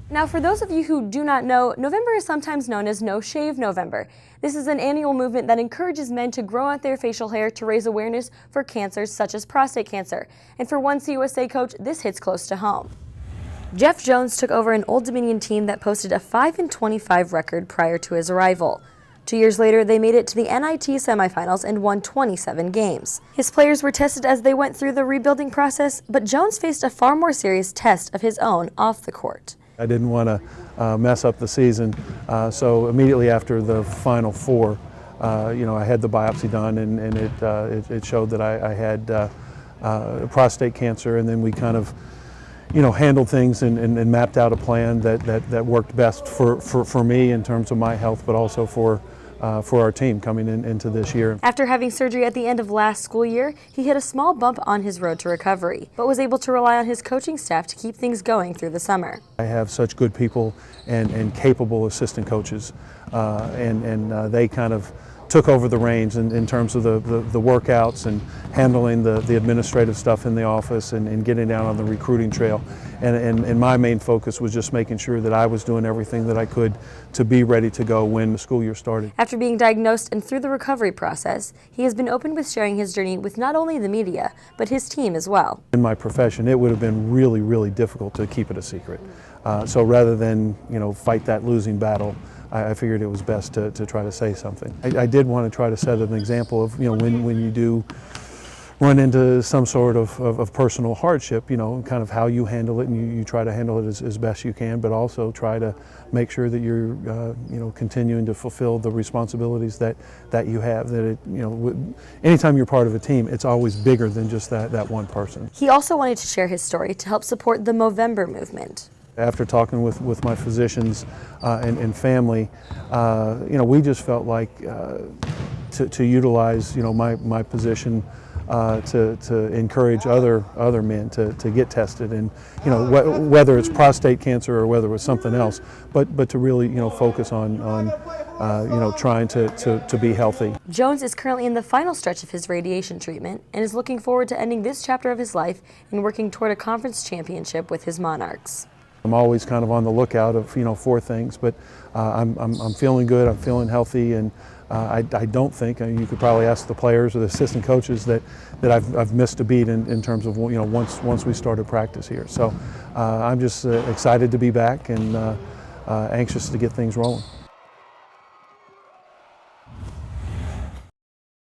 Now, for those of you who do not know, November is sometimes known as No Shave November. This is an annual movement that encourages men to grow out their facial hair to raise awareness for cancers such as prostate cancer. And for one CUSA coach, this hits close to home. Jeff Jones took over an Old Dominion team that posted a 5-25 record prior to his arrival. 2 years later, they made it to the NIT semifinals and won 27 games. His players were tested as they went through the rebuilding process, but Jones faced a far more serious test of his own off the court. I didn't want to mess up the season, so immediately after the Final Four, I had the biopsy done, and it showed that I had prostate cancer, and then we kind of handled things and mapped out a plan that worked best for me in terms of my health, but also for our team coming into this year. After having surgery at the end of last school year, he hit a small bump on his road to recovery, but was able to rely on his coaching staff to keep things going through the summer. I have such good people and capable assistant coaches, and they kind of took over the reins in terms of the workouts and handling the administrative stuff in the office and getting down on the recruiting trail. And my main focus was just making sure that I was doing everything that I could to be ready to go when the school year started. After being diagnosed and through the recovery process, he has been open with sharing his journey with not only the media, but his team as well. In my profession, it would have been really, really difficult to keep it a secret. So rather than fight that losing battle, I figured it was best to try to say something. I did want to try to set an example of when you do run into some sort of personal hardship, kind of how you handle it, and you try to handle it as best you can, but also try to make sure that you're continuing to fulfill the responsibilities that you have. That anytime you're part of a team, it's always bigger than just that one person. He also wanted to share his story to help support the Movember movement. After talking with my physicians and family, we just felt like to utilize my position to encourage other men to get tested, and whether it's prostate cancer or whether it was something else, but to really focus on trying to be healthy. Jones is currently in the final stretch of his radiation treatment and is looking forward to ending this chapter of his life and working toward a conference championship with his Monarchs. I'm always kind of on the lookout for things, but I'm feeling good. I'm feeling healthy, and I don't think, you could probably ask the players or the assistant coaches that I've missed a beat in terms of once we started practice here. So I'm just excited to be back and anxious to get things rolling.